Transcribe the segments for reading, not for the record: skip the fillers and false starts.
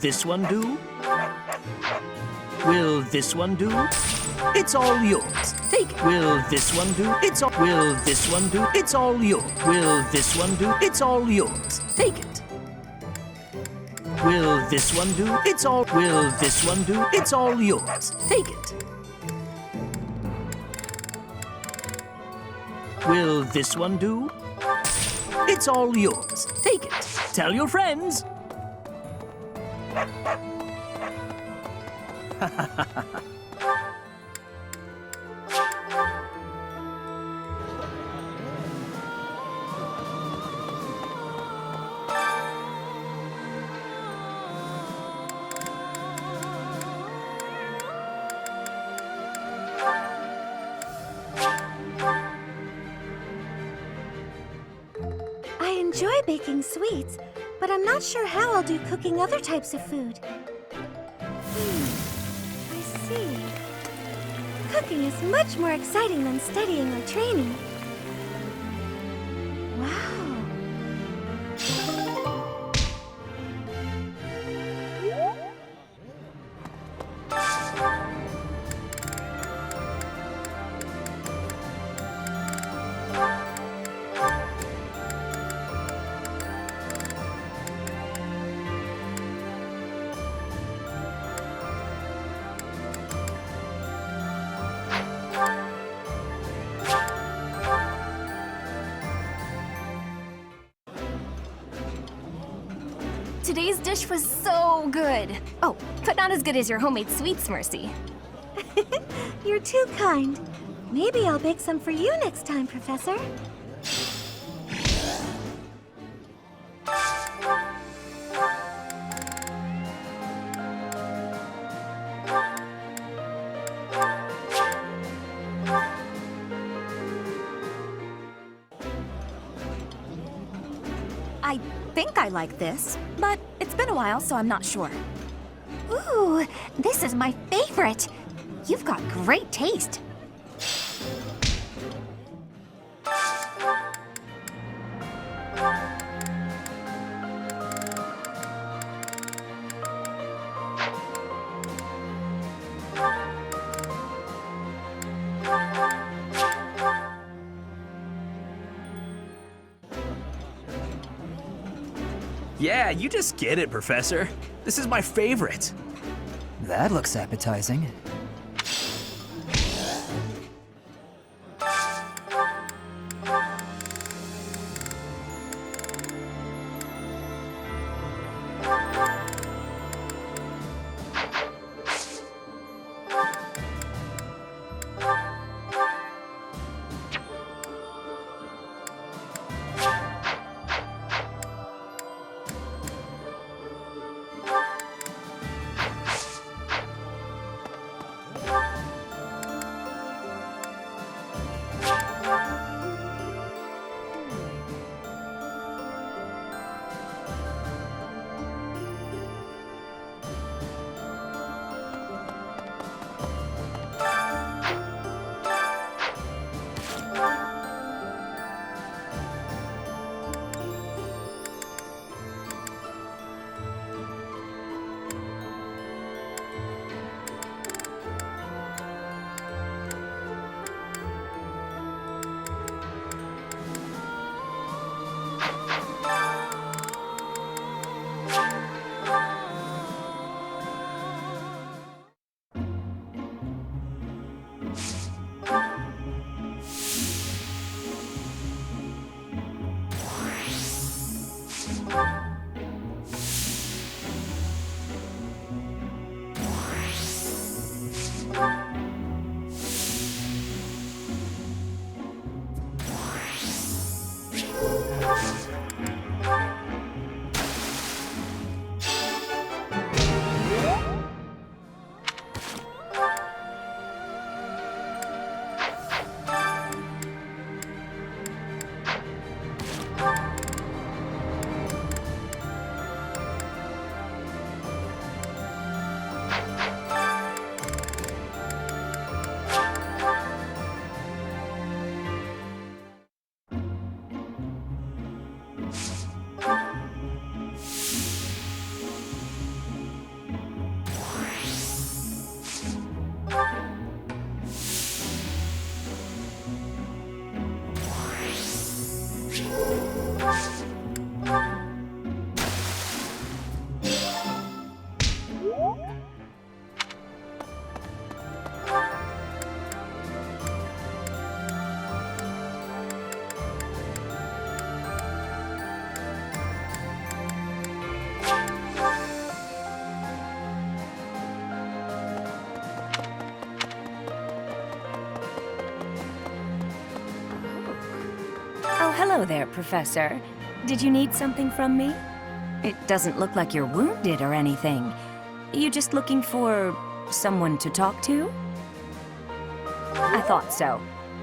this one do? Will this one do? It's all yours. Take it. Will this one do? It's all. Will this one do? It's all yours. Will this one do? It's all yours. Take it. Will this one do? It's all. Will this one do? It's all yours. Take it. Will this one do? It's all yours. Take it. Tell your friends. I enjoy baking sweets, but I'm not sure how I'll do cooking other types of food. I see. Cooking is much more exciting than studying or training. Wow. Today's dish was so good. Oh, but not as good as your homemade sweets, Mercy. You're too kind. Maybe I'll bake some for you next time, Professor. I think I like this, but it's been a while, so I'm not sure. Ooh, this is my favorite. You've got great taste. Yeah, you just get it, Professor. This is my favorite. That looks appetizing. Hello there, Professor. Did you need something from me? It doesn't look like you're wounded or anything. You just looking for someone to talk to? I thought so.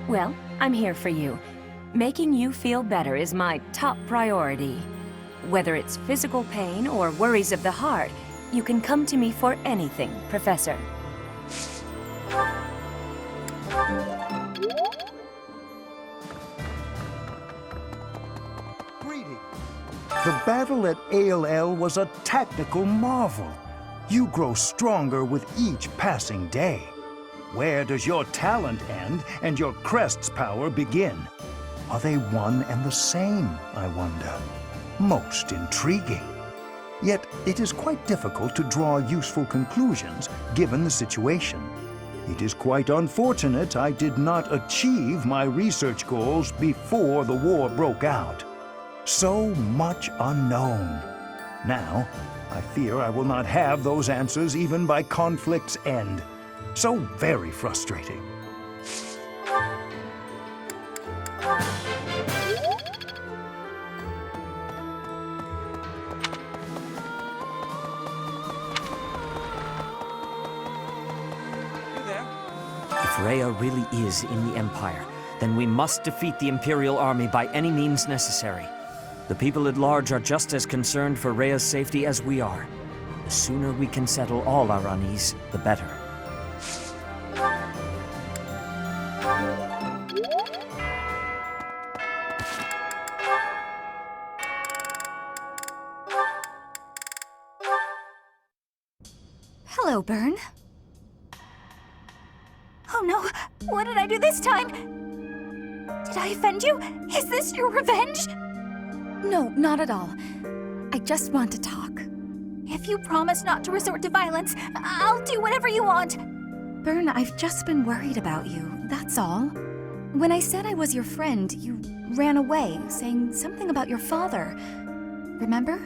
Well, I'm here for you. Making you feel better is my top priority. Whether it's physical pain or worries of the heart, you can come to me for anything, Professor. Greetings. The battle at ALL was a tactical marvel. You grow stronger with each passing day. Where does your talent end and your crest's power begin? Are they one and the same, I wonder? Most intriguing. Yet it is quite difficult to draw useful conclusions given the situation. It is quite unfortunate I did not achieve my research goals before the war broke out. So much unknown. Now, I fear I will not have those answers even by conflict's end. So very frustrating. If Rhea really is in the Empire, then we must defeat the Imperial Army by any means necessary. The people at large are just as concerned for Rhea's safety as we are. The sooner we can settle all our unease, the better. Hello, Byrne. Oh no, what did I do this time? Did I offend you? Is this your revenge? No, not at all. I just want to talk. If you promise not to resort to violence, I'll do whatever you want. Byrne, I've just been worried about you, that's all. When I said I was your friend, you ran away, saying something about your father. Remember?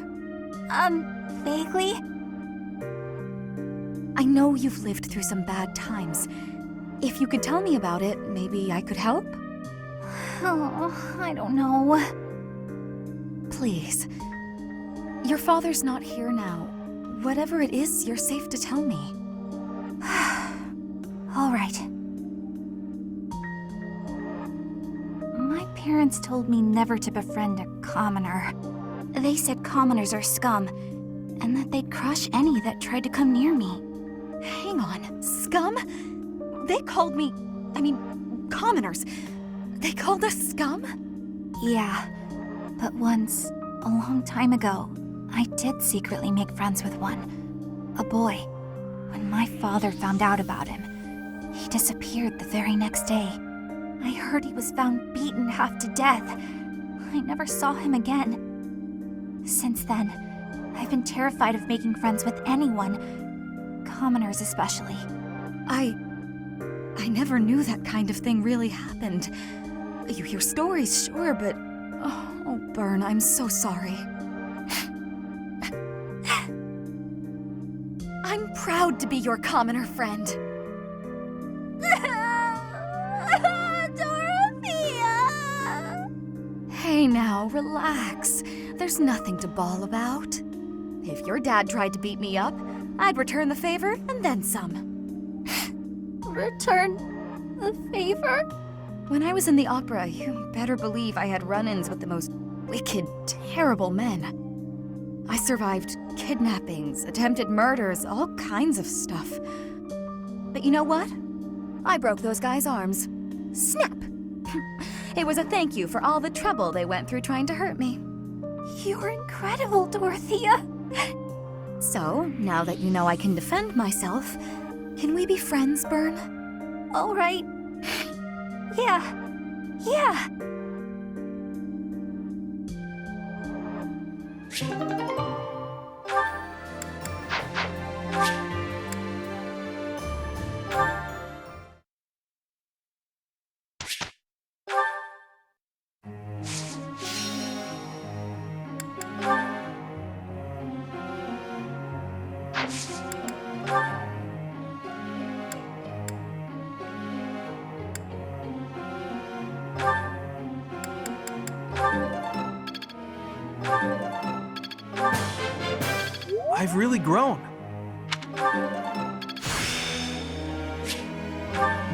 Vaguely. I know you've lived through some bad times. If you could tell me about it, maybe I could help? Oh, I don't know. Please. Your father's not here now. Whatever it is, you're safe to tell me. All right. My parents told me never to befriend a commoner. They said commoners are scum, and that they'd crush any that tried to come near me. Hang on, scum? They called me... commoners. They called us scum? Yeah, but once, a long time ago, I did secretly make friends with one. A boy. When my father found out about him, he disappeared the very next day. I heard he was found beaten half to death. I never saw him again. Since then, I've been terrified of making friends with anyone, commoners especially. I never knew that kind of thing really happened. You hear stories, sure, but... Oh, Byrne, I'm so sorry. I'm proud to be your commoner friend. Dorothea! Hey now, relax. There's nothing to bawl about. If your dad tried to beat me up, I'd return the favor and then some. Return the favor? When I was in the opera, you better believe I had run-ins with the most wicked, terrible men. I survived kidnappings, attempted murders, all kinds of stuff. But you know what? I broke those guys' arms. Snap! It was a thank you for all the trouble they went through trying to hurt me. You're incredible, Dorothea. So, now that you know I can defend myself, can we be friends, Byrne? All right. Yeah. I've really grown.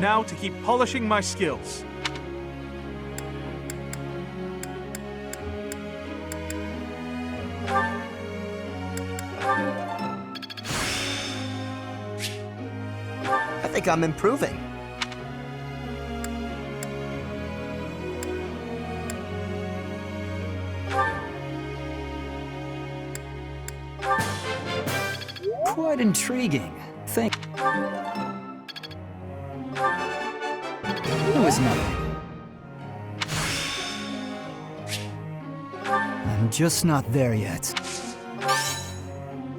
Now to keep polishing my skills. I think I'm improving. Quite intriguing. It was nothing. I'm just not there yet.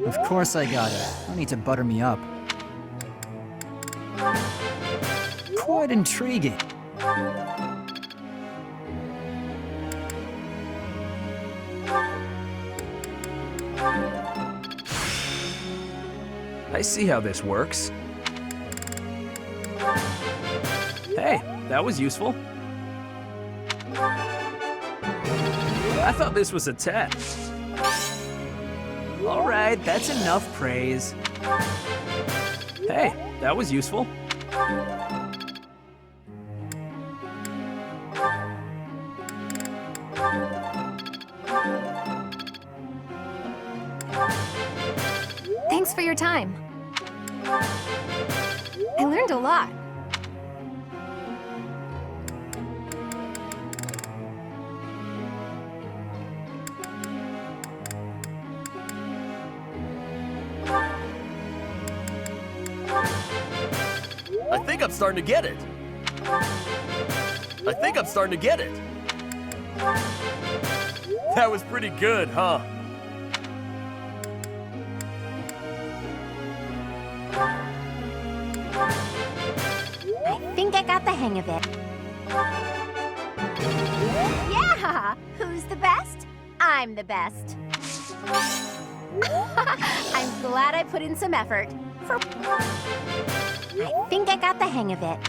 Of course I got it. No need to butter me up. Quite intriguing. I see how this works. Hey, that was useful. I thought this was a test. All right, that's enough praise. Hey, that was useful. Thanks for your time. I learned a lot. I think I'm starting to get it. I think I'm starting to get it. That was pretty good, huh? I think I got the hang of it. Yeah! Who's the best? I'm the best. I'm glad I put in some effort. I think I got the hang of it.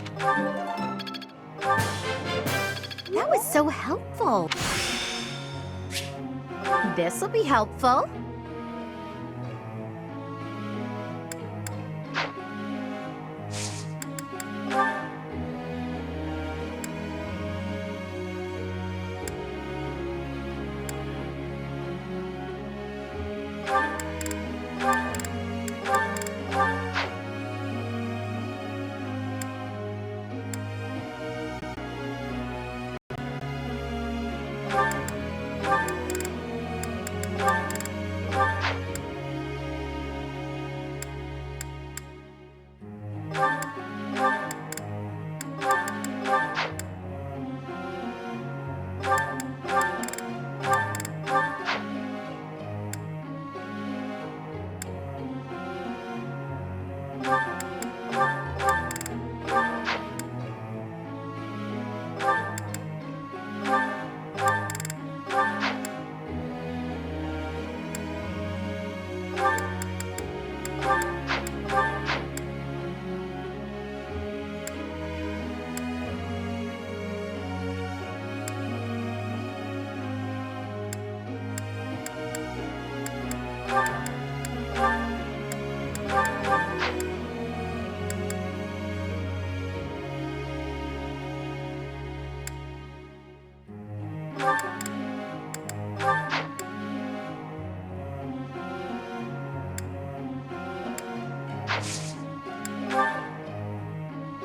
That was so helpful. This'll be helpful.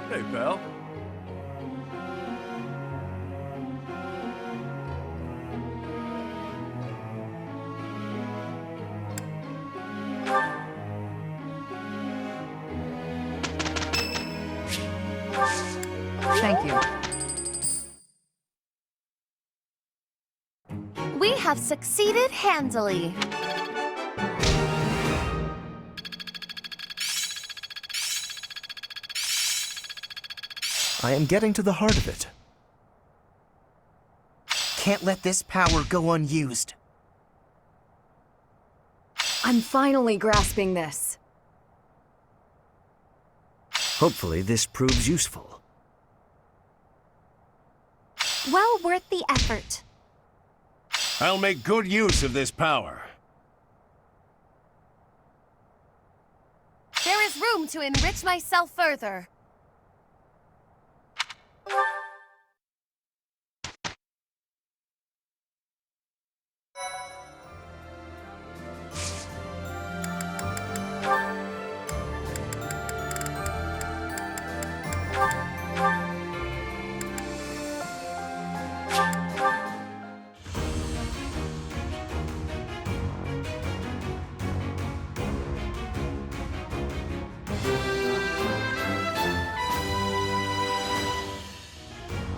Hey, pal. Thank you. We have succeeded handily. I am getting to the heart of it. Can't let this power go unused. I'm finally grasping this. Hopefully this proves useful. Well worth the effort. I'll make good use of this power. there's room to enrich myself further.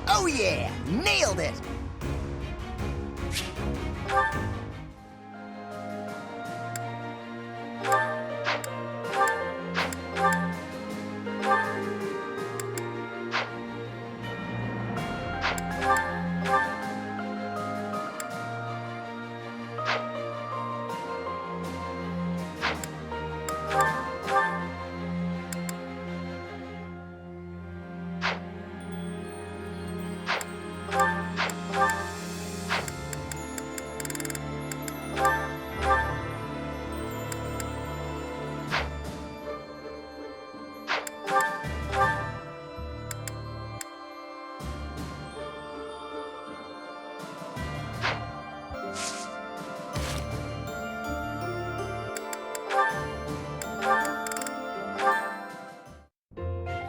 Oh yeah! Nailed it!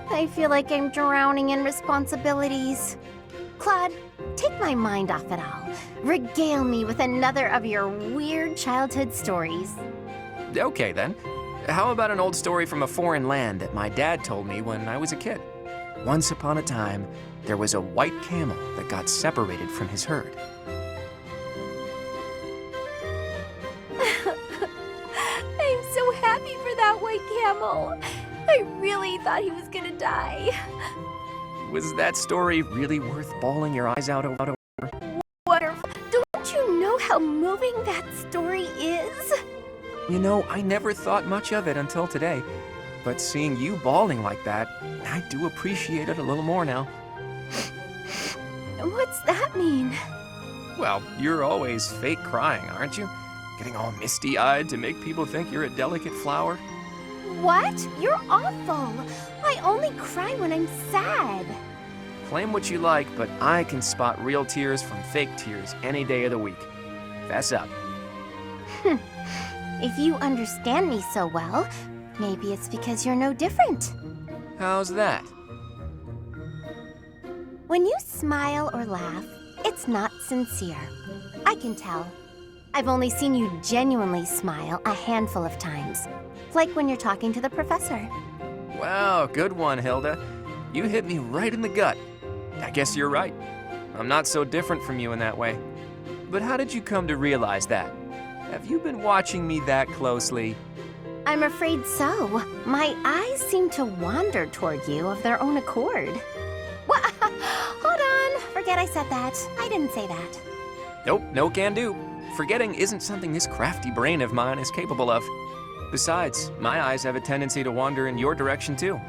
I feel like I'm drowning in responsibilities. Claude, take my mind off it all. Regale me with another of your weird childhood stories. Okay then. How about an old story from a foreign land that my dad told me when I was a kid? Once upon a time, there was a white camel that got separated from his herd. I'm so happy for that white camel. I really thought he was gonna die. Was that story really worth bawling your eyes out over? Wonderful. Don't you know how moving that story is? You know, I never thought much of it until today. But seeing you bawling like that, I do appreciate it a little more now. What's that mean? Well, you're always fake crying, aren't you? Getting all misty-eyed to make people think you're a delicate flower? What? You're awful. I only cry when I'm sad. Claim what you like, but I can spot real tears from fake tears any day of the week. Fess up. If you understand me so well, maybe it's because you're no different. How's that? When you smile or laugh, it's not sincere. I can tell. I've only seen you genuinely smile a handful of times. Like when you're talking to the professor. Wow, good one, Hilda. You hit me right in the gut. I guess you're right. I'm not so different from you in that way. But how did you come to realize that? Have you been watching me that closely? I'm afraid so. My eyes seem to wander toward you of their own accord. What? Hold on. Forget I said that. I didn't say that. Nope, no can do. Forgetting isn't something this crafty brain of mine is capable of. Besides, my eyes have a tendency to wander in your direction too.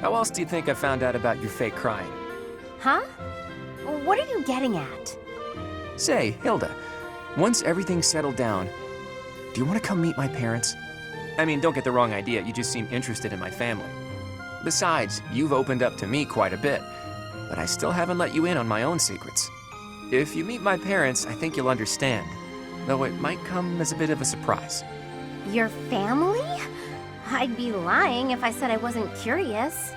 How else do you think I found out about your fake crying? Huh? What are you getting at? Say, Hilda, once everything's settled down, do you want to come meet my parents? I mean, don't get the wrong idea, you just seem interested in my family. Besides, you've opened up to me quite a bit, but I still haven't let you in on my own secrets. If you meet my parents, I think you'll understand, though it might come as a bit of a surprise. Your family? I'd be lying if I said I wasn't curious.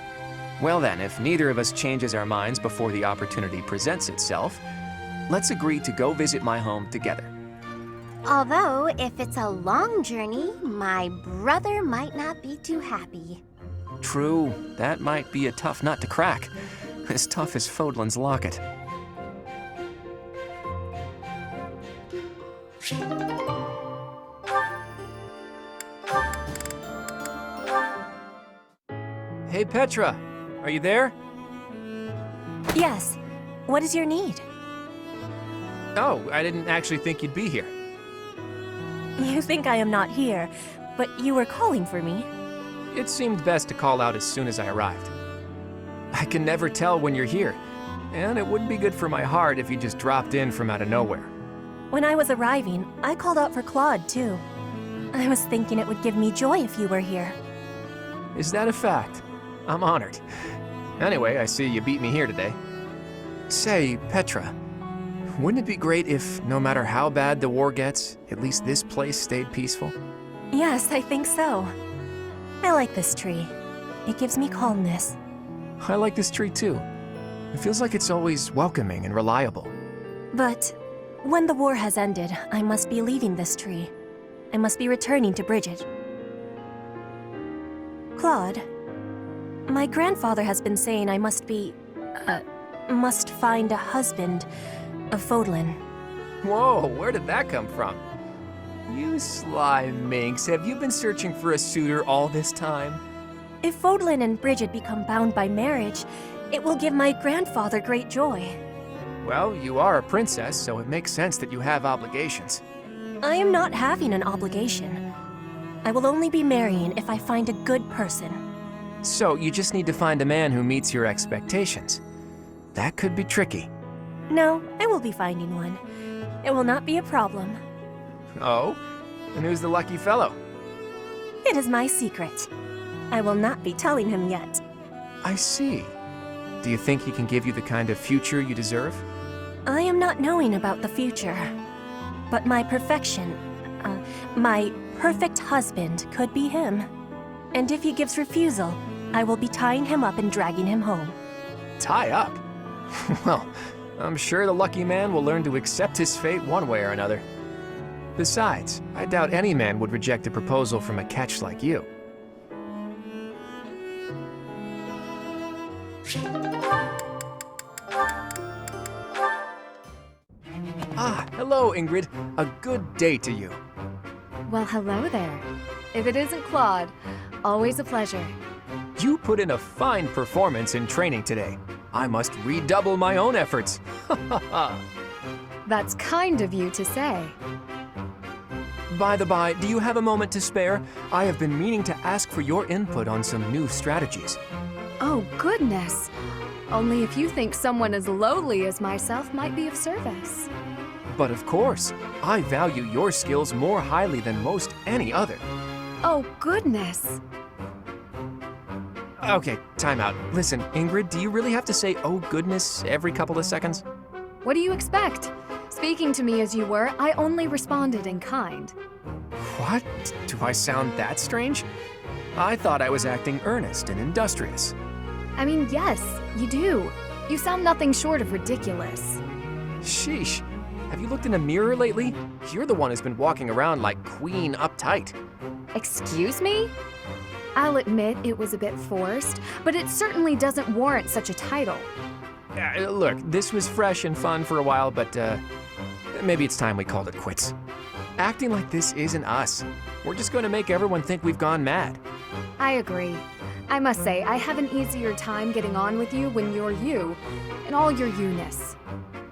Well then, if neither of us changes our minds before the opportunity presents itself, let's agree to go visit my home together. Although, if it's a long journey, my brother might not be too happy. True, that might be a tough nut to crack. As tough as Fódlan's locket. Hey Petra, are you there? Yes. What is your need? Oh, I didn't actually think you'd be here. You think I am not here, but you were calling for me. It seemed best to call out as soon as I arrived. I can never tell when you're here, and it wouldn't be good for my heart if you just dropped in from out of nowhere. When I was arriving, I called out for Claude, too. I was thinking it would give me joy if you were here. Is that a fact? I'm honored. Anyway, I see you beat me here today. Say, Petra, wouldn't it be great if, no matter how bad the war gets, at least this place stayed peaceful? Yes, I think so. I like this tree. It gives me calmness. I like this tree too. It feels like it's always welcoming and reliable. But when the war has ended, I must be leaving this tree. I must be returning to Bridget. Claude, my grandfather has been saying I must find a husband of Fódlan. Whoa, where did that come from? You sly minx, have you been searching for a suitor all this time? If Fódlan and Bridget become bound by marriage, it will give my grandfather great joy. Well, you are a princess, so it makes sense that you have obligations. I am not having an obligation. I will only be marrying if I find a good person. So you just need to find a man who meets your expectations. That could be tricky. No, I will be finding one. It will not be a problem. Oh? And who's the lucky fellow? It is my secret. I will not be telling him yet. I see. Do you think he can give you the kind of future you deserve? I am not knowing about the future. But my perfection, my perfect husband could be him. And if he gives refusal, I will be tying him up and dragging him home. Tie up? Well, I'm sure the lucky man will learn to accept his fate one way or another. Besides, I doubt any man would reject a proposal from a catch like you. Ah, hello, Ingrid. A good day to you. Well, hello there. If it isn't Claude, always a pleasure. You put in a fine performance in training today. I must redouble my own efforts. That's kind of you to say. By the by, do you have a moment to spare? I have been meaning to ask for your input on some new strategies. Oh, goodness. Only if you think someone as lowly as myself might be of service. But of course, I value your skills more highly than most any other. Oh, goodness. Okay, time out. Listen, Ingrid, do you really have to say, oh goodness, every couple of seconds? What do you expect? Speaking to me as you were, I only responded in kind. What? Do I sound that strange? I thought I was acting earnest and industrious. I mean, yes, you do. You sound nothing short of ridiculous. Sheesh. Have you looked in a mirror lately? You're the one who's been walking around like Queen uptight. Excuse me? I'll admit it was a bit forced, but it certainly doesn't warrant such a title. Look, this was fresh and fun for a while, but maybe it's time we called it quits. Acting like this isn't us. We're just going to make everyone think we've gone mad. I agree. I must say, I have an easier time getting on with you when you're you, in all your you-ness.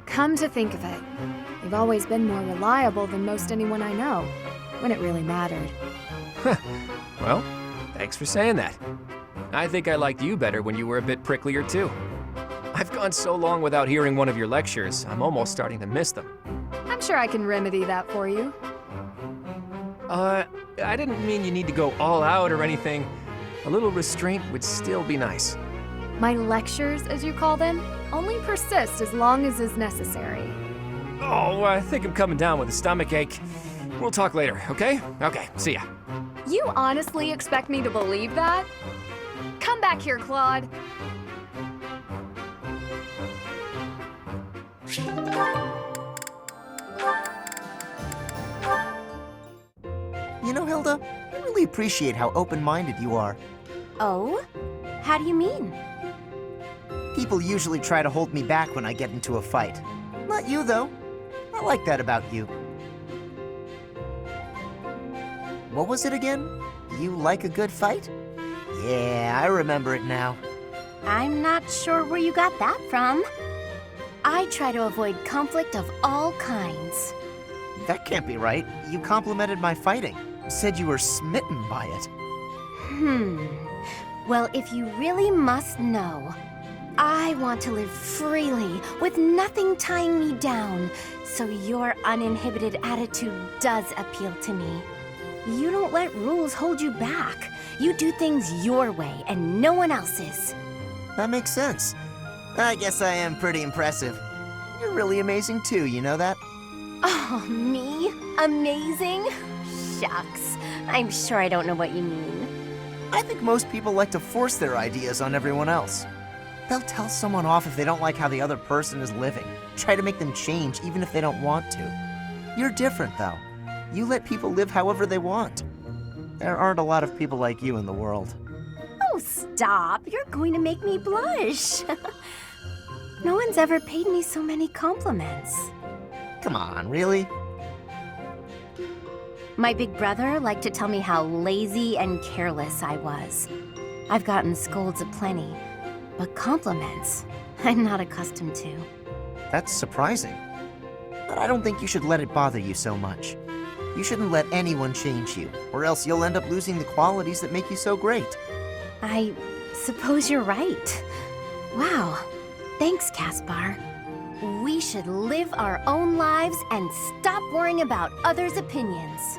Come to think of it, you've always been more reliable than most anyone I know, when it really mattered. Well, thanks for saying that. I think I liked you better when you were a bit pricklier too. I've gone so long without hearing one of your lectures, I'm almost starting to miss them. I'm sure I can remedy that for you. I didn't mean you need to go all out or anything. A little restraint would still be nice. My lectures, as you call them, only persist as long as is necessary. Oh, I think I'm coming down with a stomachache. We'll talk later, okay? Okay, see ya. You honestly expect me to believe that? Come back here, Claude. You know, Hilda, I really appreciate how open-minded you are. Oh? How do you mean? People usually try to hold me back when I get into a fight. Not you, though. I like that about you. What was it again? You like a good fight? Yeah, I remember it now. I'm not sure where you got that from. I try to avoid conflict of all kinds. That can't be right. You complimented my fighting. Said you were smitten by it. Well, if you really must know, I want to live freely, with nothing tying me down, so your uninhibited attitude does appeal to me. You don't let rules hold you back. You do things your way and no one else's. That makes sense. I guess I am pretty impressive. You're really amazing too, you know that? Oh, me? Amazing? Shucks. I'm sure I don't know what you mean. I think most people like to force their ideas on everyone else. They'll tell someone off if they don't like how the other person is living. Try to make them change even if they don't want to. You're different, though. You let people live however they want. There aren't a lot of people like you in the world. Oh, stop. You're going to make me blush. No one's ever paid me so many compliments. Come on, really? My big brother liked to tell me how lazy and careless I was. I've gotten scolds aplenty, but compliments, I'm not accustomed to. That's surprising. But I don't think you should let it bother you so much. You shouldn't let anyone change you, or else you'll end up losing the qualities that make you so great. I suppose you're right. Wow. Thanks, Caspar. We should live our own lives and stop worrying about others' opinions.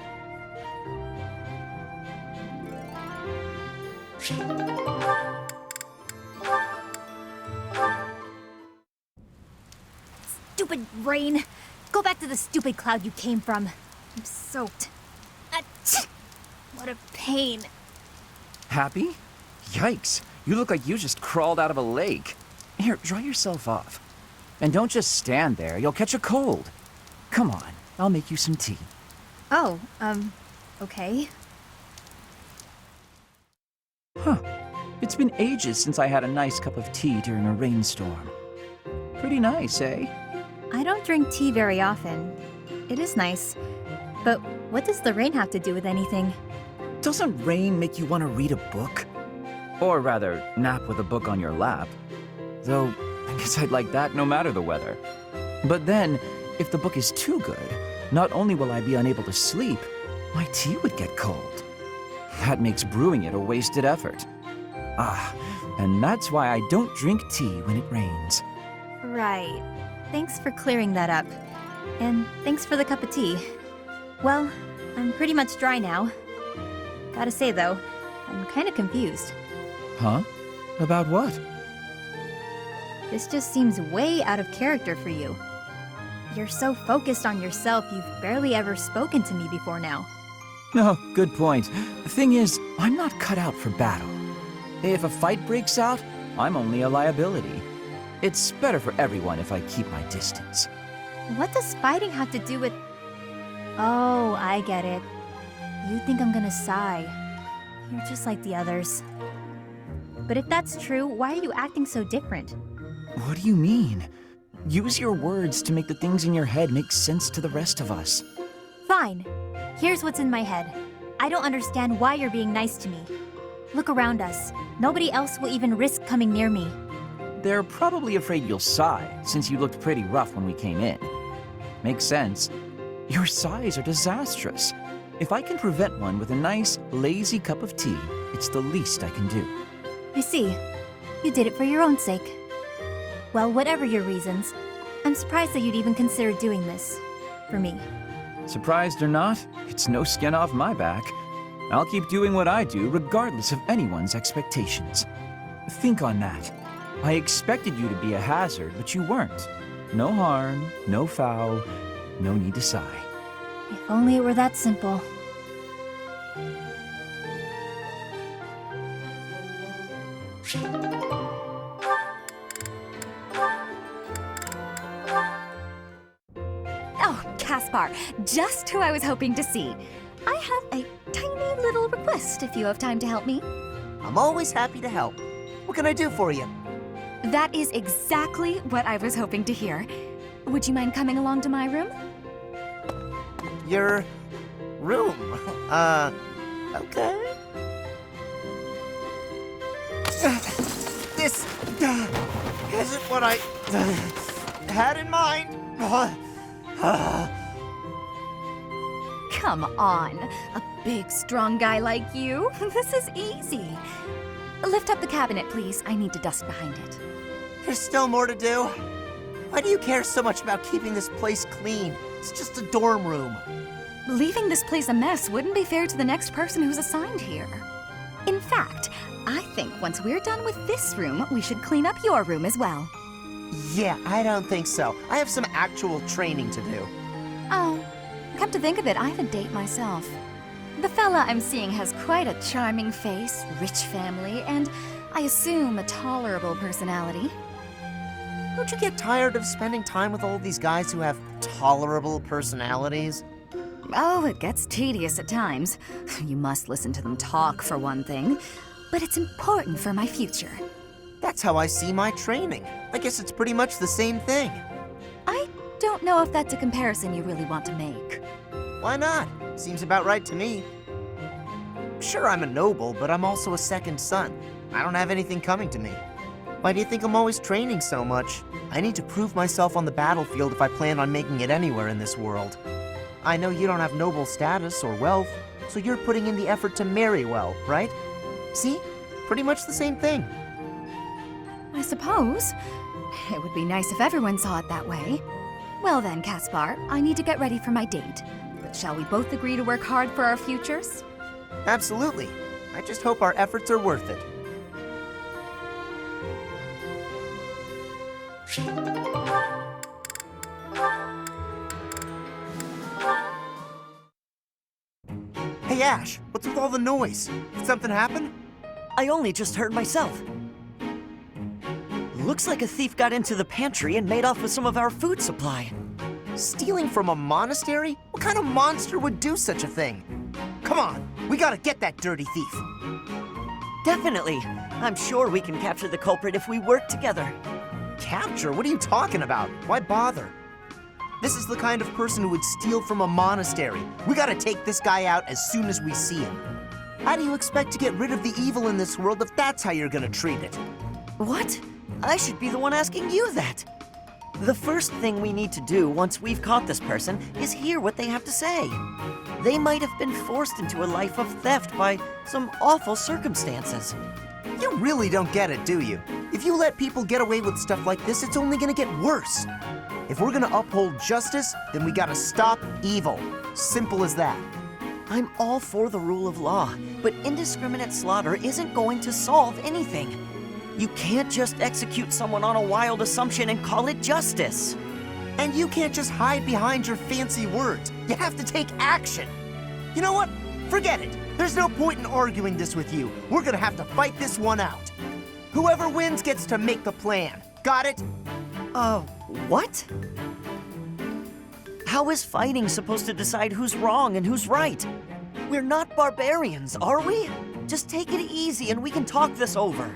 Stupid rain! Go back to the stupid cloud you came from. I'm soaked. Achoo! What a pain. Happy? Yikes, you look like you just crawled out of a lake. Here, dry yourself off. And don't just stand there, you'll catch a cold. Come on, I'll make you some tea. Oh, okay. Huh. It's been ages since I had a nice cup of tea during a rainstorm. Pretty nice, eh? I don't drink tea very often. It is nice. But what does the rain have to do with anything? Doesn't rain make you want to read a book? Or rather, nap with a book on your lap. Though, I guess I'd like that no matter the weather. But then, if the book is too good, not only will I be unable to sleep, my tea would get cold. That makes brewing it a wasted effort. Ah, and that's why I don't drink tea when it rains. Right. Thanks for clearing that up. And thanks for the cup of tea. Well, I'm pretty much dry now. Gotta say though, I'm kinda confused. Huh? About what? This just seems way out of character for you. You're so focused on yourself, you've barely ever spoken to me before now. No, good point. The thing is, I'm not cut out for battle. If a fight breaks out, I'm only a liability. It's better for everyone if I keep my distance. What does fighting have to do with... Oh, I get it. You think I'm gonna sigh. You're just like the others. But if that's true, why are you acting so different? What do you mean? Use your words to make the things in your head make sense to the rest of us. Fine. Here's what's in my head. I don't understand why you're being nice to me. Look around us. Nobody else will even risk coming near me. They're probably afraid you'll sigh, since you looked pretty rough when we came in. Makes sense. Your sighs are disastrous. If I can prevent one with a nice, lazy cup of tea, it's the least I can do. I see. You did it for your own sake. Well, whatever your reasons, I'm surprised that you'd even consider doing this. For me. Surprised or not, it's no skin off my back. I'll keep doing what I do regardless of anyone's expectations. Think on that. I expected you to be a hazard, but you weren't. No harm, no foul, no need to sigh. If only it were that simple. Oh, Caspar, just who I was hoping to see. I have a tiny little request if you have time to help me. I'm always happy to help. What can I do for you? That is exactly what I was hoping to hear. Would you mind coming along to my room? Your room? Okay. This isn't what I had in mind. Come on, a big, strong guy like you. This is easy. Lift up the cabinet, please. I need to dust behind it. There's still more to do. Why do you care so much about keeping this place clean? It's just a dorm room. leaving this place a mess wouldn't be fair to the next person who's assigned here. In fact, I think once we're done with this room, we should clean up your room as well. Yeah, I don't think so. I have some actual training to do. Oh, come to think of it, I have a date myself. The fella I'm seeing has quite a charming face, rich family, and I assume a tolerable personality. Don't you get tired of spending time with all these guys who have tolerable personalities? Oh, it gets tedious at times. You must listen to them talk, for one thing. But it's important for my future. That's how I see my training. I guess it's pretty much the same thing. I don't know if that's a comparison you really want to make. Why not? Seems about right to me. Sure, I'm a noble, but I'm also a second son. I don't have anything coming to me. Why do you think I'm always training so much? I need to prove myself on the battlefield if I plan on making it anywhere in this world. I know you don't have noble status or wealth, so you're putting in the effort to marry well, right? See? Pretty much the same thing. I suppose. It would be nice if everyone saw it that way. Well then, Caspar, I need to get ready for my date. But shall we both agree to work hard for our futures? Absolutely. I just hope our efforts are worth it. Hey Ash, what's with all the noise? Did something happen? I only just heard myself. Looks like a thief got into the pantry and made off with some of our food supply. Stealing from a monastery? What kind of monster would do such a thing? Come on, we gotta get that dirty thief. Definitely. I'm sure we can capture the culprit if we work together. Capture? What are you talking about? Why bother? This is the kind of person who would steal from a monastery. We gotta take this guy out as soon as we see him. How do you expect to get rid of the evil in this world if that's how you're gonna treat it? What? I should be the one asking you that. The first thing we need to do once we've caught this person is hear what they have to say. They might have been forced into a life of theft by some awful circumstances. You really don't get it, do you? If you let people get away with stuff like this, it's only gonna get worse. If we're gonna uphold justice, then we gotta stop evil. Simple as that. I'm all for the rule of law, but indiscriminate slaughter isn't going to solve anything. You can't just execute someone on a wild assumption and call it justice. And you can't just hide behind your fancy words. You have to take action. You know what? Forget it. There's no point in arguing this with you. We're gonna have to fight this one out. Whoever wins gets to make the plan. Got it? What? How is fighting supposed to decide who's wrong and who's right? We're not barbarians, are we? Just take it easy and we can talk this over.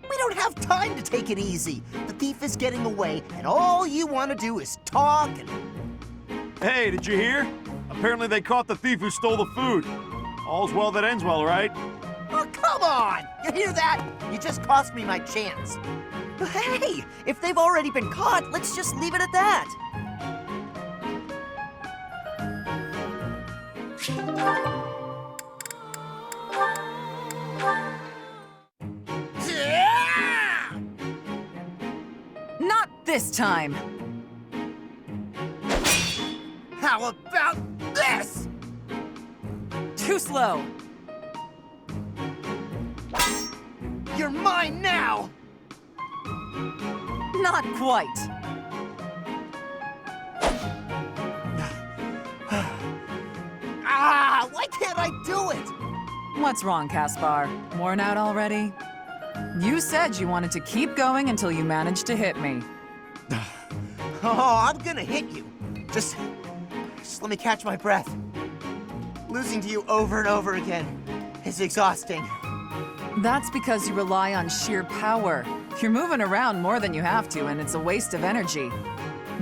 We don't have time to take it easy. The thief is getting away, and all you want to do is talk and... Hey, did you hear? Apparently they caught the thief who stole the food. All's well that ends well, right? Oh, come on! You hear that? You just cost me my chance. Hey, if they've already been caught, let's just leave it at that. Not this time. How about this? Too slow. You're mine now! Not quite. Why can't I do it? What's wrong, Caspar? Worn out already? You said you wanted to keep going until you managed to hit me. Oh, I'm gonna hit you. Just let me catch my breath. Losing to you over and over again is exhausting. That's because you rely on sheer power. You're moving around more than you have to, and it's a waste of energy.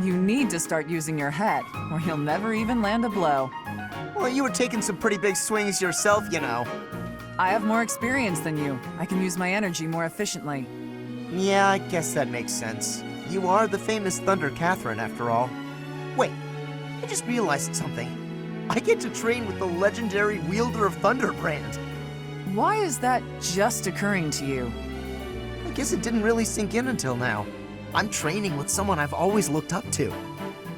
You need to start using your head, or you'll never even land a blow. Well, you were taking some pretty big swings yourself, you know. I have more experience than you. I can use my energy more efficiently. Yeah, I guess that makes sense. You are the famous Thunder Catherine, after all. Wait, I just realized something. I get to train with the legendary wielder of Thunderbrand. Why is that just occurring to you? I guess it didn't really sink in until now. I'm training with someone I've always looked up to.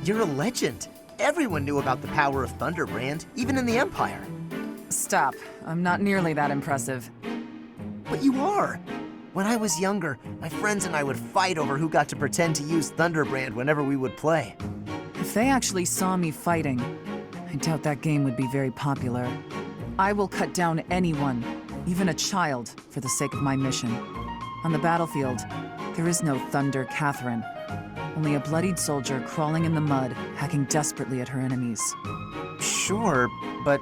You're a legend. Everyone knew about the power of Thunderbrand, even in the Empire. Stop. I'm not nearly that impressive. But you are. When I was younger, my friends and I would fight over who got to pretend to use Thunderbrand whenever we would play. If they actually saw me fighting, I doubt that game would be very popular. I will cut down anyone, even a child, for the sake of my mission. On the battlefield, there is no Thunder Catherine. Only a bloodied soldier crawling in the mud, hacking desperately at her enemies. Sure, but...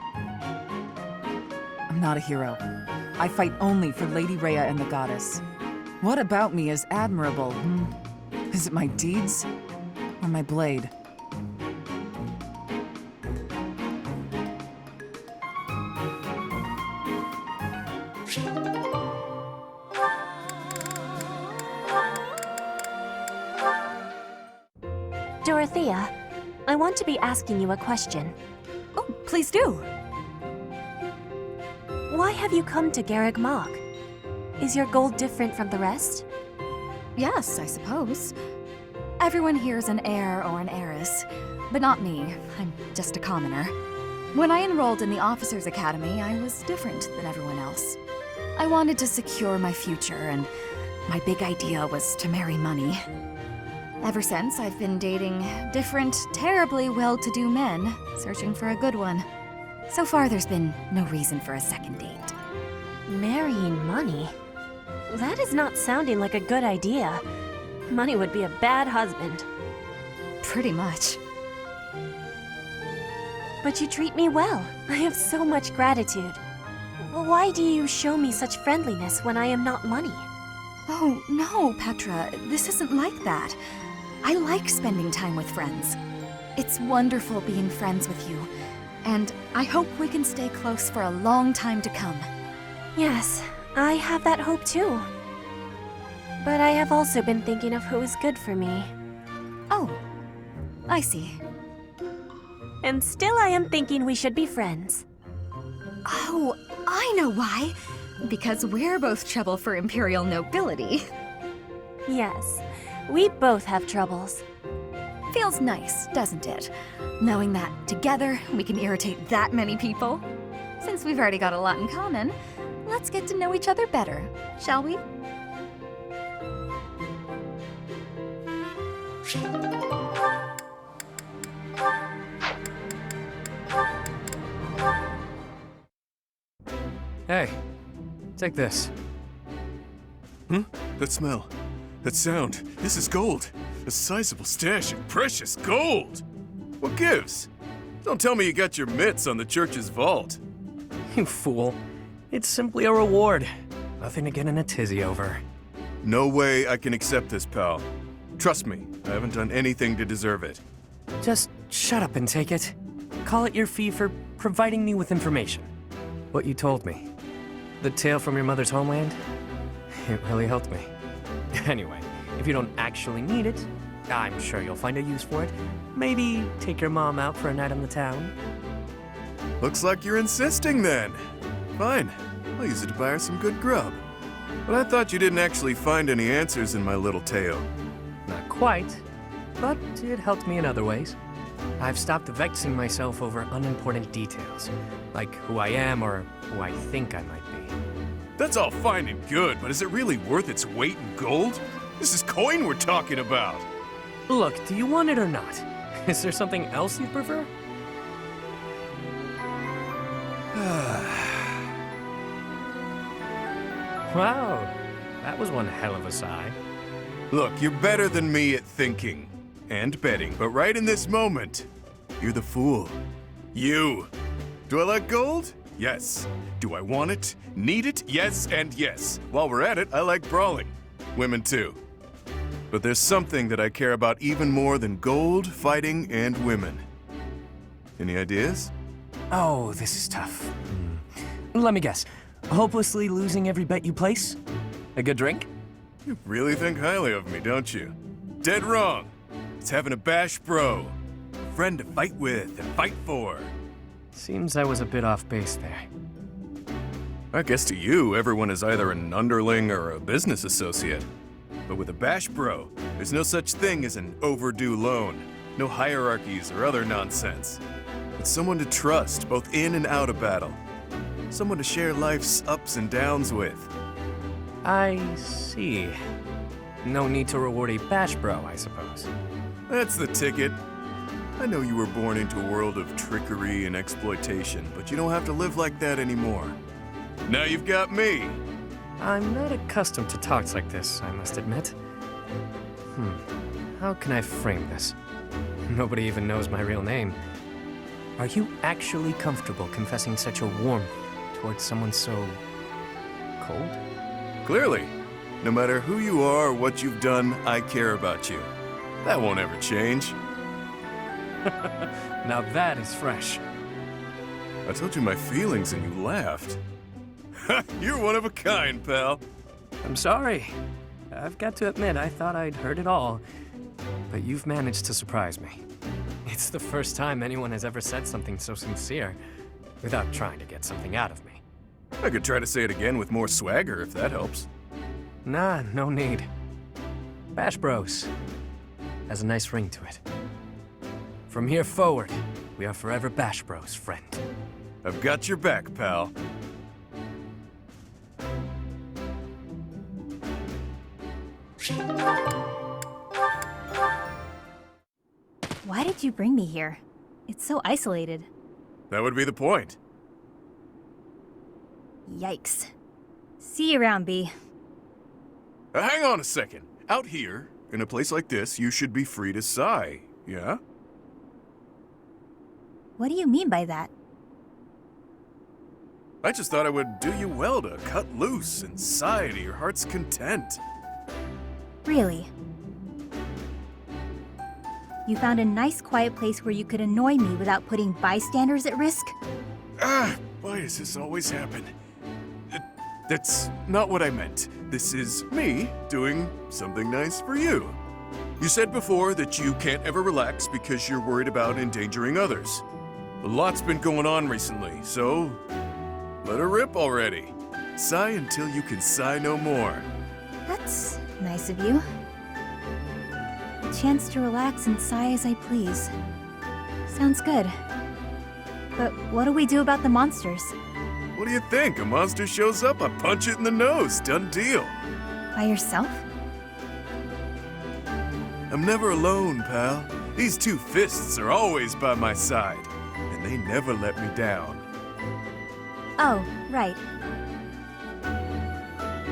I'm not a hero. I fight only for Lady Rhea and the Goddess. What about me is admirable? Is it my deeds or my blade? Dorothea, I want to be asking you a question. Oh, please do. Why have you come to Garreg Mach? Is your goal different from the rest? Yes, I suppose. Everyone here is an heir or an heiress, but not me. I'm just a commoner. When I enrolled in the Officers' Academy, I was different than everyone else. I wanted to secure my future, and my big idea was to marry money. Ever since, I've been dating different, terribly well-to-do men, searching for a good one. So far, there's been no reason for a second date. Marrying money? That is not sounding like a good idea. Money would be a bad husband. Pretty much. But you treat me well. I have so much gratitude. Why do you show me such friendliness when I am not money? Oh, no, Petra. This isn't like that. I like spending time with friends. It's wonderful being friends with you, and I hope we can stay close for a long time to come. Yes, I have that hope too. But I have also been thinking of who is good for me. Oh, I see. And still I am thinking we should be friends. Oh, I know why. Because we're both trouble for Imperial nobility. Yes, we both have troubles. Feels nice, doesn't it? Knowing that together we can irritate that many people. Since we've already got a lot in common, let's get to know each other better, shall we? Hey, take this. That smell. That sound. This is gold. A sizable stash of precious gold. What gives? Don't tell me you got your mitts on the church's vault. You fool. It's simply a reward. Nothing to get in a tizzy over. No way I can accept this, pal. Trust me, I haven't done anything to deserve it. Just shut up and take it. Call it your fee for providing me with information. What you told me. The tale from your mother's homeland? It really helped me. Anyway, if you don't actually need it, I'm sure you'll find a use for it. Maybe take your mom out for a night on the town. Looks like you're insisting then. Fine, I'll use it to buy her some good grub. But I thought you didn't actually find any answers in my little tale. Not quite, but it helped me in other ways. I've stopped vexing myself over unimportant details, like who I am or who I think I might be. That's all fine and good, but is it really worth its weight in gold? This is coin we're talking about. Look, do you want it or not? Is there something else you'd prefer? Wow, that was one hell of a sigh. Look, you're better than me at thinking and betting, but right in this moment, you're the fool. You. Do I like gold? Yes. Do I want it? Need it? Yes and yes. While we're at it, I like brawling. Women too. But there's something that I care about even more than gold, fighting, and women. Any ideas? Oh, this is tough. Let me guess. Hopelessly losing every bet you place? A good drink? You really think highly of me, don't you? Dead wrong. It's having a bash bro. A friend to fight with and fight for. Seems I was a bit off base there. I guess to you, everyone is either an underling or a business associate. But with a bash bro, there's no such thing as an overdue loan. No hierarchies or other nonsense. It's someone to trust, both in and out of battle. Someone to share life's ups and downs with. I see. No need to reward a bash bro, I suppose. That's the ticket. I know you were born into a world of trickery and exploitation, but you don't have to live like that anymore. Now you've got me. I'm not accustomed to talks like this, I must admit. How can I frame this? Nobody even knows my real name. Are you actually comfortable confessing such a warmth towards someone so... cold? Clearly. No matter who you are or what you've done, I care about you. That won't ever change. Now that is fresh. I told you my feelings and you laughed. You're one of a kind, pal. I'm sorry. I've got to admit, I thought I'd heard it all. But you've managed to surprise me. It's the first time anyone has ever said something so sincere without trying to get something out of me. I could try to say it again with more swagger if that helps. Nah, no need. Bash Bros has a nice ring to it. From here forward, we are forever Bash Bros, friend. I've got your back, pal. Why did you bring me here? It's so isolated. That would be the point. Yikes. See you around, B. Hang on a second. Out here, in a place like this, you should be free to sigh, yeah? What do you mean by that? I just thought it would do you well to cut loose and sigh to your heart's content. Really? You found a nice quiet place where you could annoy me without putting bystanders at risk? Why does this always happen? That's not what I meant. This is me doing something nice for you. You said before that you can't ever relax because you're worried about endangering others. A lot's been going on recently, so let her rip already. Sigh until you can sigh no more. That's nice of you. A chance to relax and sigh as I please. Sounds good. But what do we do about the monsters? What do you think? A monster shows up, I punch it in the nose. Done deal. By yourself? I'm never alone, pal. These two fists are always by my side, and they never let me down. Oh, right.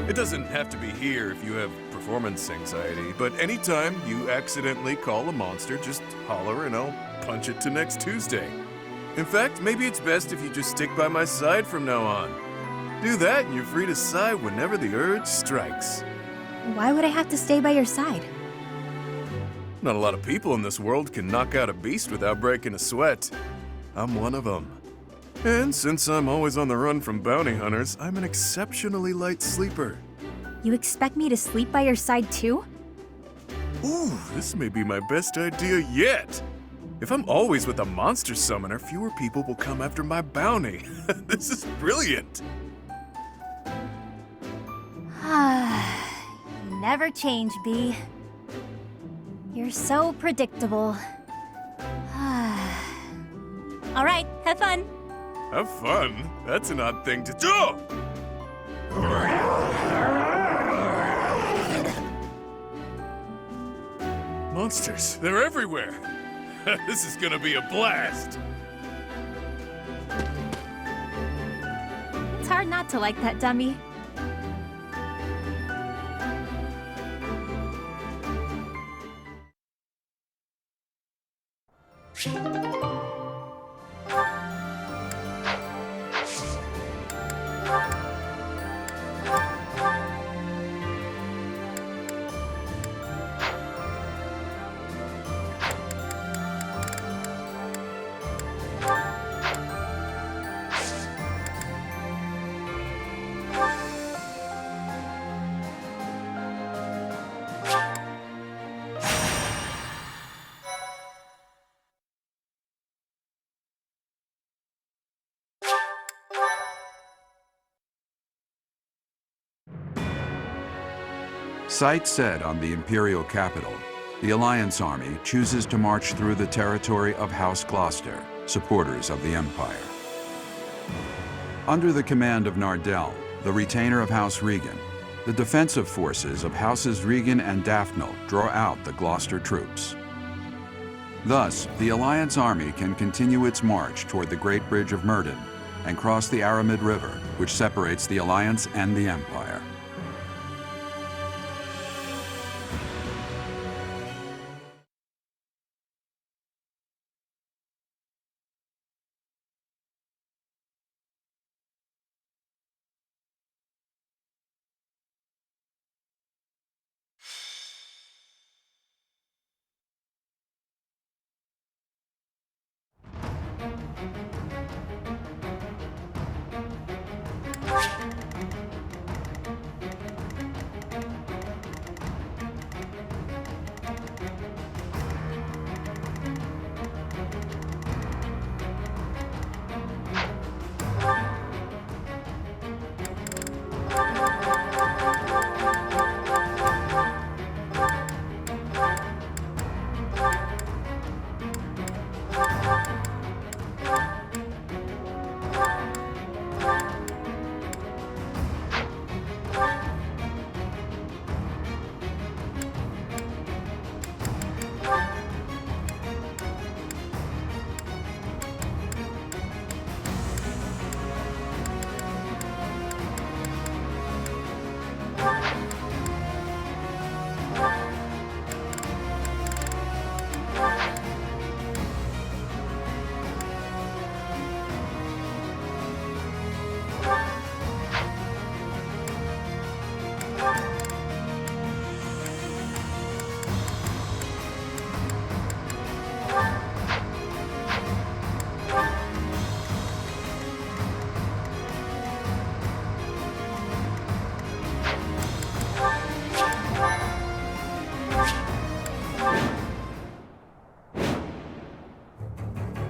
It doesn't have to be here if you have performance anxiety, but anytime you accidentally call a monster, just holler and I'll punch it to next Tuesday. In fact, maybe it's best if you just stick by my side from now on. Do that and you're free to sigh whenever the urge strikes. Why would I have to stay by your side? Not a lot of people in this world can knock out a beast without breaking a sweat. I'm one of them. And since I'm always on the run from bounty hunters, I'm an exceptionally light sleeper. You expect me to sleep by your side too? Ooh, this may be my best idea yet. If I'm always with a monster summoner, fewer people will come after my bounty. This is brilliant. You never change, B. You're so predictable. All right, have fun. Have fun? That's an odd thing to do. Monsters, they're everywhere. This is gonna be a blast. It's hard not to like that dummy. Sight set on the Imperial capital, The Alliance army chooses to march through the territory of House Gloucester, supporters of the Empire. Under the command of Nardell, the retainer of House Regan, the defensive forces of Houses Regan and Daphne draw out the Gloucester troops. Thus, the Alliance army can continue its march toward the Great Bridge of MYRDDIN and cross the Aramid River, which separates the Alliance and the Empire.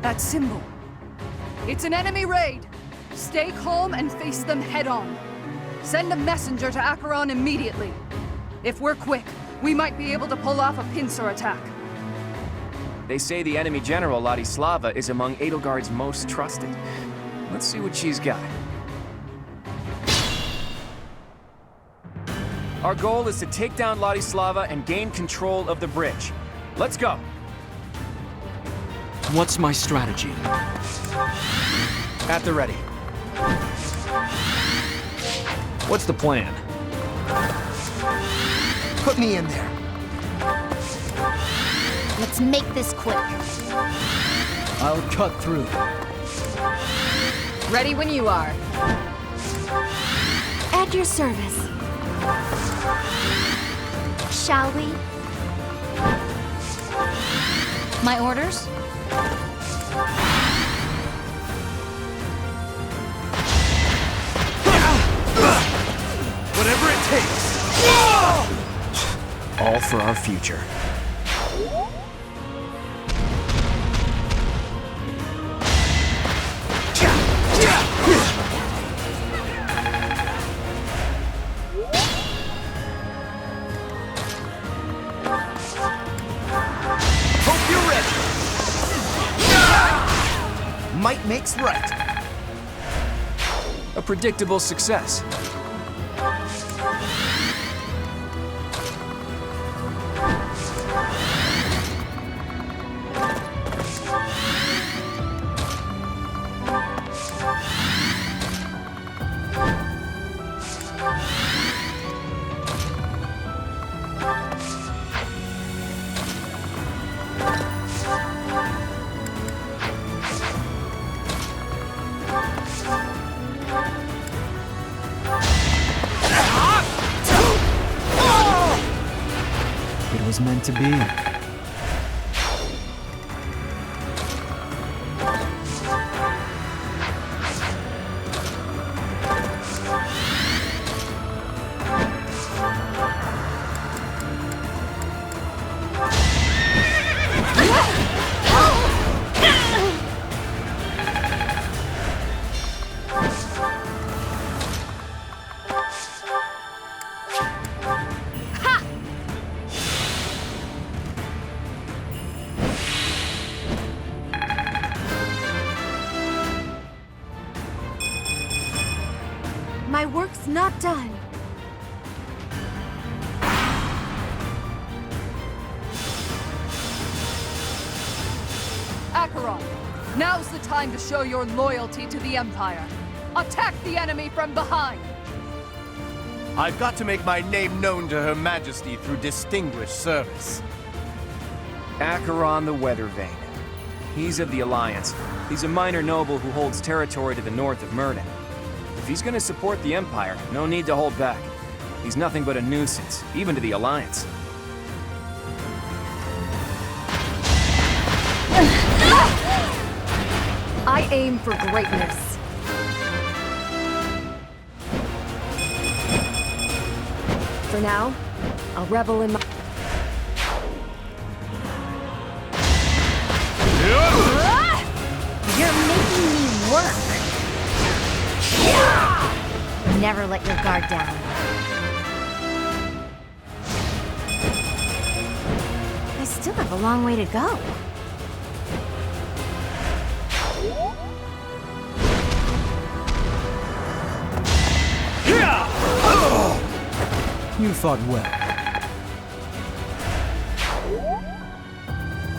That symbol. It's an enemy raid. Stay calm and face them head-on. Send a messenger to Acheron immediately. If we're quick, we might be able to pull off a pincer attack. They say the enemy general, Ladislava, is among Edelgard's most trusted. Let's see what she's got. Our goal is to take down Ladislava and gain control of the bridge. Let's go! What's my strategy? At the ready. What's the plan? Put me in there. Let's make this quick. I'll cut through. Ready when you are. At your service. Shall we? My orders? Whatever it takes. All for our future. Hope you're ready. Might makes right. A predictable success. It was meant to be. is not done. Acheron, now's the time to show your loyalty to the Empire. Attack the enemy from behind! I've got to make my name known to Her Majesty through distinguished service. Acheron the Weathervane. He's of the Alliance. He's a minor noble who holds territory to the north of MYRDDIN. If he's gonna support the Empire, no need to hold back. He's nothing but a nuisance, even to the Alliance. I aim for greatness. For now, I'll revel in my... You're making me work. Never let your guard down. I still have a long way to go. You fought well.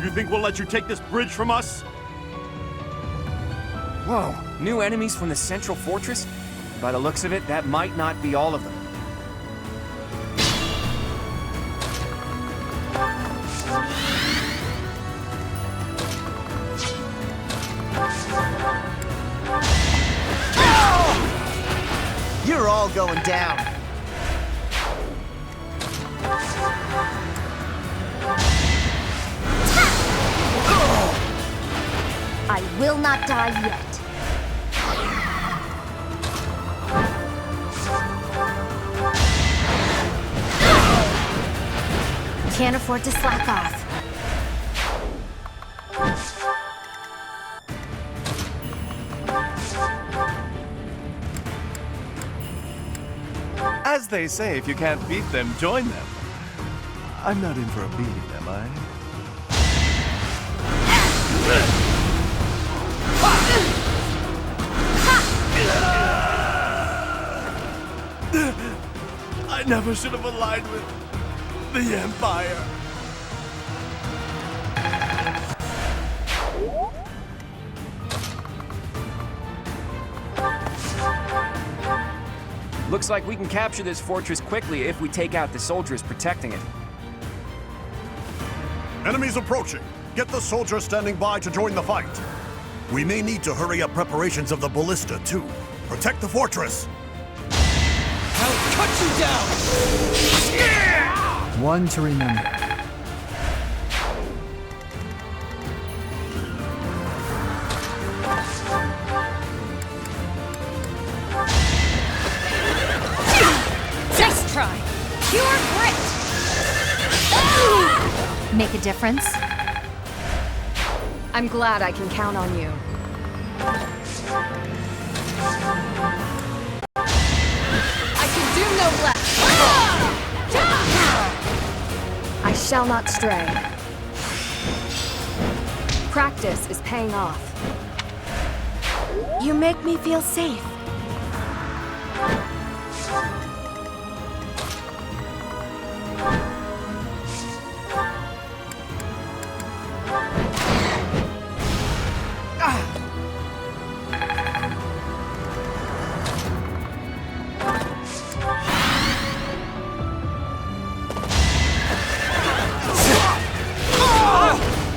You think we'll let you take this bridge from us? Whoa, new enemies from the central fortress? By the looks of it, that might not be all of them. You're all going down. I will not die yet. Can't afford to slack off. As they say, if you can't beat them, join them. I'm not in for a beating, am I? I never should have aligned with the Empire. Looks like we can capture this fortress quickly if we take out the soldiers protecting it. Enemies approaching. Get the soldiers standing by to join the fight. We may need to hurry up preparations of the ballista, too. Protect the fortress. I'll cut you down! One to remember. Nice try! Pure grit! Make a difference? I'm glad I can count on you. I can do no less! I shall not stray. Practice is paying off. You make me feel safe.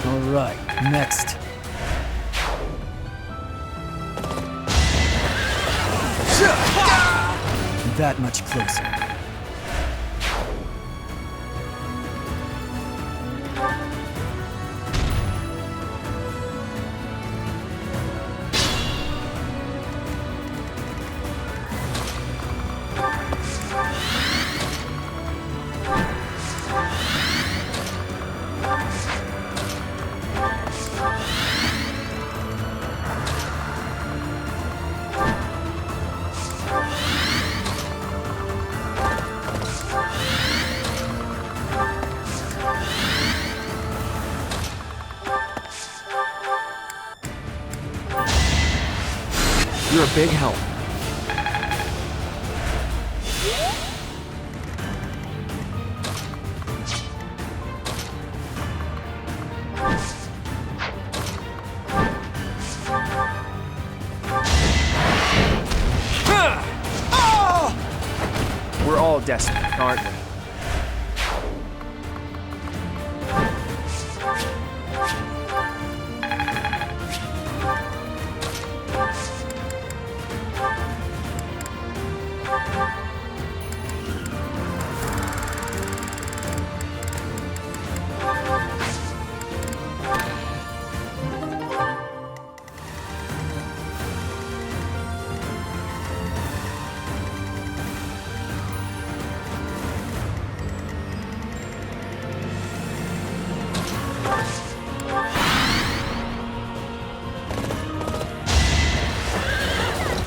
All right, next. That much closer. You're a big help. We're all desperate, aren't we?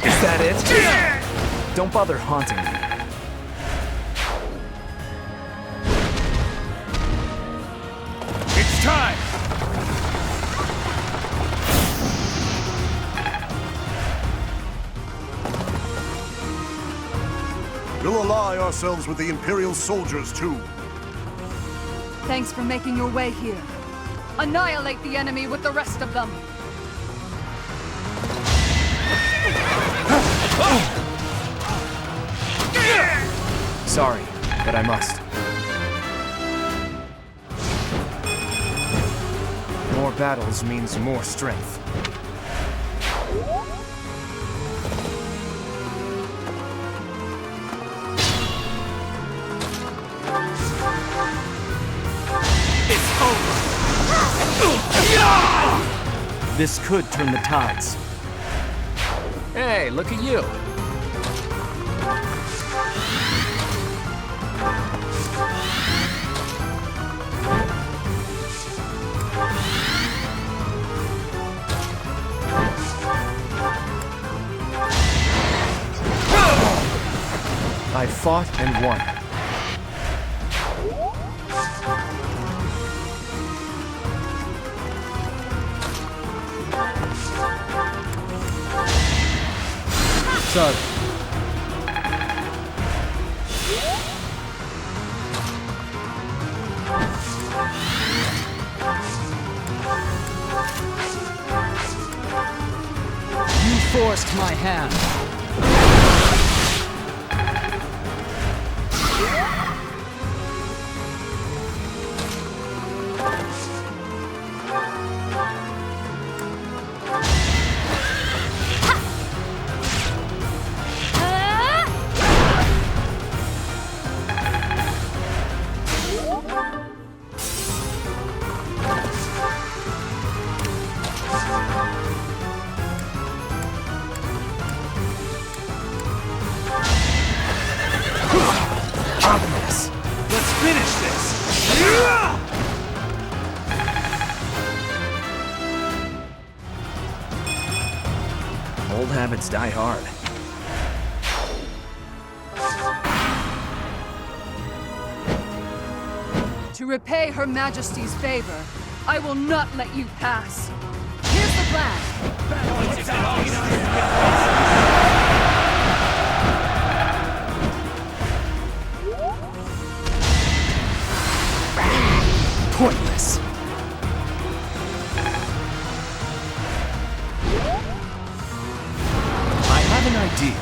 Is that it? Don't bother haunting me. It's time! We'll ally ourselves with the Imperial soldiers, too. Thanks for making your way here. Annihilate the enemy with the rest of them. Sorry, but I must. More battles means more strength. It's over! This could turn the tides. Hey, look at you. I fought and won. Sorry. You forced my hand. Let's finish this! Old habits die hard. To repay Her Majesty's favor, I will not let you pass. Here's the plan. Pointless. I have an idea.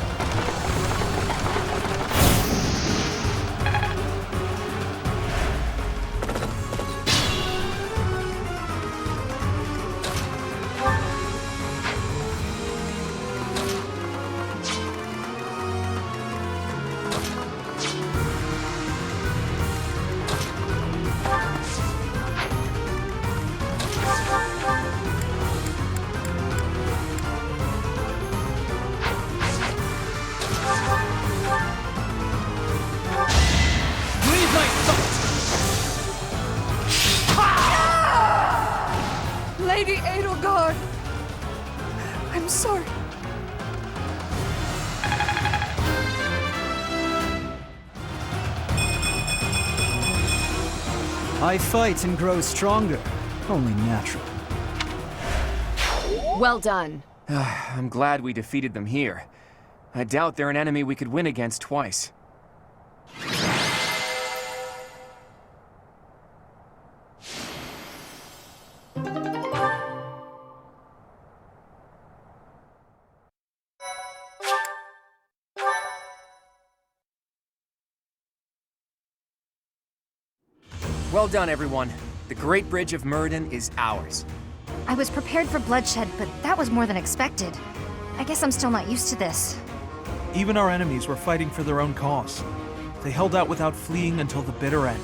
Lady Edelgard! I'm sorry. I fight and grow stronger. Only natural. Well done. I'm glad we defeated them here. I doubt they're an enemy we could win against twice. Well done, everyone. The Great Bridge of MYRDDIN is ours. I was prepared for bloodshed, but that was more than expected. I guess I'm still not used to this. Even our enemies were fighting for their own cause. They held out without fleeing until the bitter end.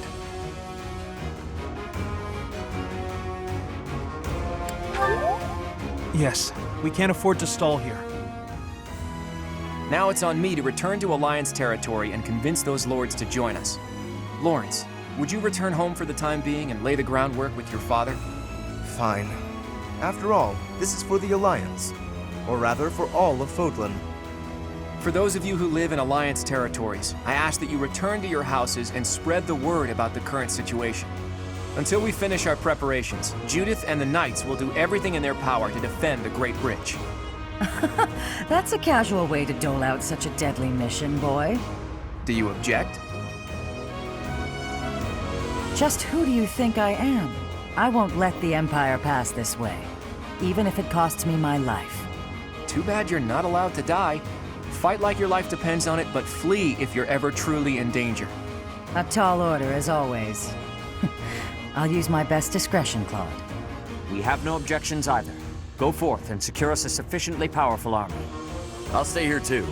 Yes, we can't afford to stall here. Now it's on me to return to Alliance territory and convince those lords to join us. Lawrence, would you return home for the time being and lay the groundwork with your father? Fine. After all, this is for the Alliance. Or rather, for all of Fódlan. For those of you who live in Alliance territories, I ask that you return to your houses and spread the word about the current situation. Until we finish our preparations, Judith and the Knights will do everything in their power to defend the Great Bridge. That's a casual way to dole out such a deadly mission, boy. Do you object? Just who do you think I am? I won't let the Empire pass this way, even if it costs me my life. Too bad you're not allowed to die. Fight like your life depends on it, but flee if you're ever truly in danger. A tall order, as always. I'll use my best discretion, Claude. We have no objections either. Go forth and secure us a sufficiently powerful army. I'll stay here too.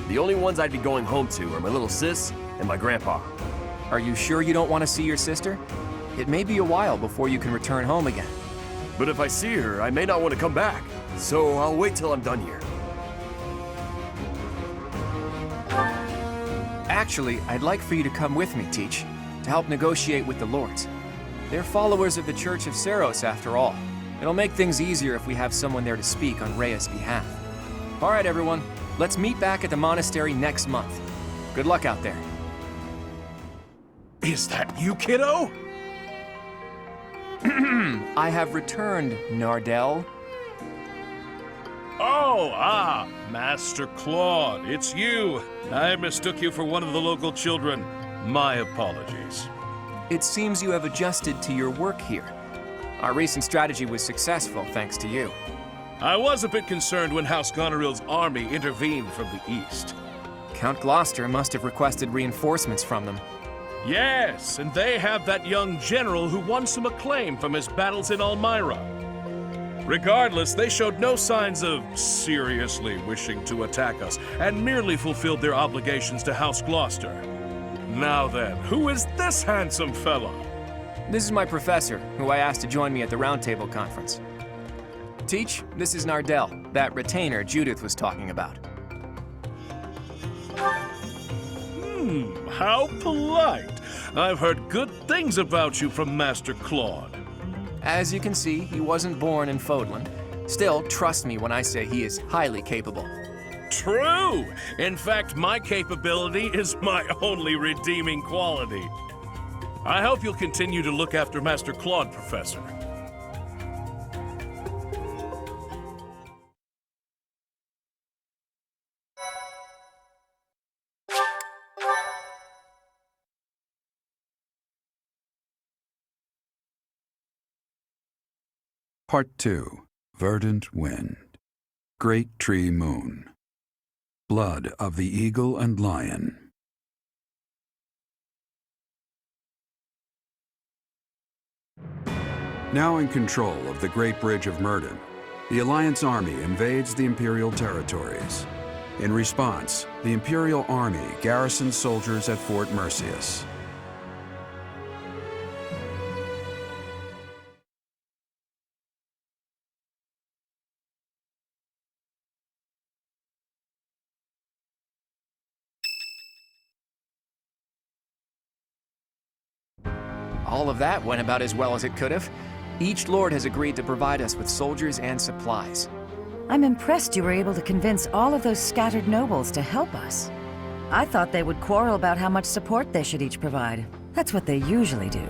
The only ones I'd be going home to are my little sis and my grandpa. Are you sure you don't want to see your sister? It may be a while before you can return home again. But if I see her, I may not want to come back. So I'll wait till I'm done here. Actually, I'd like for you to come with me, Teach, to help negotiate with the lords. They're followers of the Church of Seiros, after all. It'll make things easier if we have someone there to speak on Rhea's behalf. All right, everyone. Let's meet back at the monastery next month. Good luck out there. Is that you, kiddo? I have returned, Nardell. Oh, Master Claude, it's you. I mistook you for one of the local children. My apologies. It seems you have adjusted to your work here. Our recent strategy was successful, thanks to you. I was a bit concerned when House Goneril's army intervened from the east. Count Gloucester must have requested reinforcements from them. Yes, and they have that young general who won some acclaim from his battles in Elmira. Regardless, they showed no signs of seriously wishing to attack us, and merely fulfilled their obligations to House Gloucester. Now then, who is this handsome fellow? This is my professor, who I asked to join me at the Roundtable Conference. Teach, this is Nardell, that retainer Judith was talking about. How polite. I've heard good things about you from Master Claude. As you can see, he wasn't born in Fódlan. Still, trust me when I say he is highly capable. True! In fact, my capability is my only redeeming quality. I hope you'll continue to look after Master Claude, Professor. Part 2. Verdant Wind. Great Tree Moon. Blood of the Eagle and Lion. Now in control of the Great Bridge of MYRDDIN, the Alliance Army invades the Imperial territories. In response, the Imperial Army garrisons soldiers at Fort Merceus. All of that went about as well as it could have. Each lord has agreed to provide us with soldiers and supplies. I'm impressed you were able to convince all of those scattered nobles to help us. I thought they would quarrel about how much support they should each provide. That's what they usually do.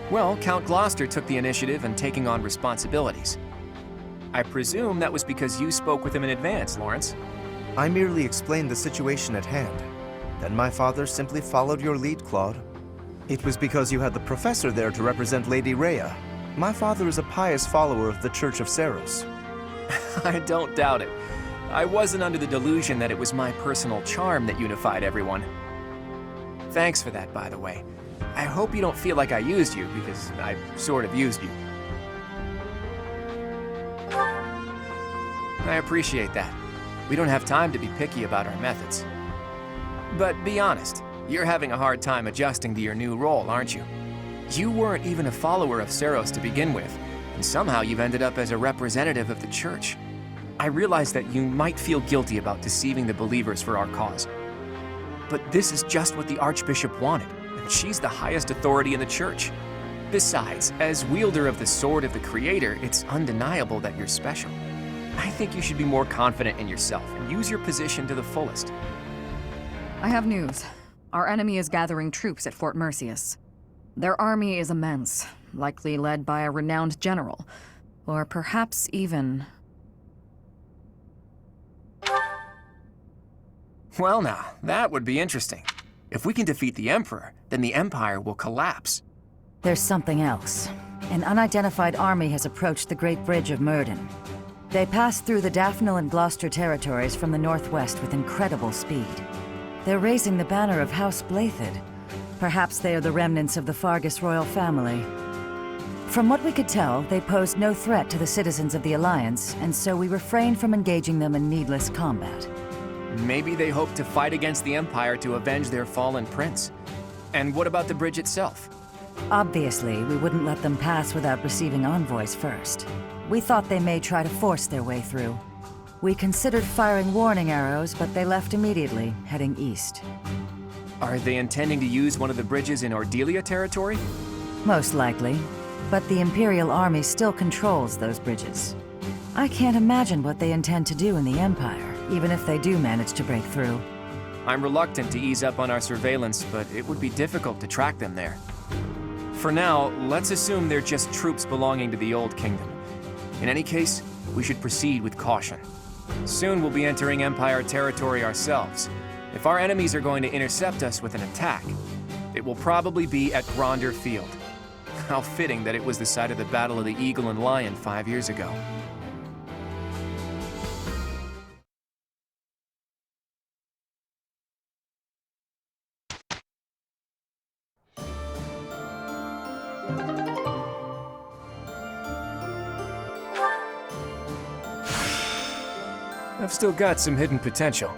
Well, Count Gloucester took the initiative in taking on responsibilities. I presume that was because you spoke with him in advance, Lawrence. I merely explained the situation at hand. Then my father simply followed your lead, Claude. It was because you had the professor there to represent Lady Rhea. My father is a pious follower of the Church of Seros. I don't doubt it. I wasn't under the delusion that it was my personal charm that unified everyone. Thanks for that, by the way. I hope you don't feel like I used you, because I sort of used you. I appreciate that. We don't have time to be picky about our methods. But be honest, you're having a hard time adjusting to your new role, aren't you? You weren't even a follower of Seros to begin with, and somehow you've ended up as a representative of the church. I realize that you might feel guilty about deceiving the believers for our cause. But this is just what the Archbishop wanted, and she's the highest authority in the church. Besides, as wielder of the Sword of the Creator, it's undeniable that you're special. I think you should be more confident in yourself and use your position to the fullest. I have news. Our enemy is gathering troops at Fort Merceus. Their army is immense, likely led by a renowned general, or perhaps even... Well now, that would be interesting. If we can defeat the Emperor, then the Empire will collapse. There's something else. An unidentified army has approached the Great Bridge of MYRDDIN. They passed through the Daphne and Gloucester territories from the northwest with incredible speed. They're raising the banner of House Byleth. Perhaps they are the remnants of the Fargus royal family. From what we could tell, they posed no threat to the citizens of the Alliance, and so we refrained from engaging them in needless combat. Maybe they hope to fight against the Empire to avenge their fallen prince. And what about the bridge itself? Obviously, we wouldn't let them pass without receiving envoys first. We thought they may try to force their way through. We considered firing warning arrows, but they left immediately, heading east. Are they intending to use one of the bridges in Ordelia territory? Most likely, but the Imperial Army still controls those bridges. I can't imagine what they intend to do in the Empire, even if they do manage to break through. I'm reluctant to ease up on our surveillance, but it would be difficult to track them there. For now, let's assume they're just troops belonging to the Old Kingdom. In any case, we should proceed with caution. Soon we'll be entering Empire territory ourselves. If our enemies are going to intercept us with an attack, it will probably be at Gronder Field. How fitting that it was the site of the Battle of the Eagle and Lion 5 years ago. I've still got some hidden potential.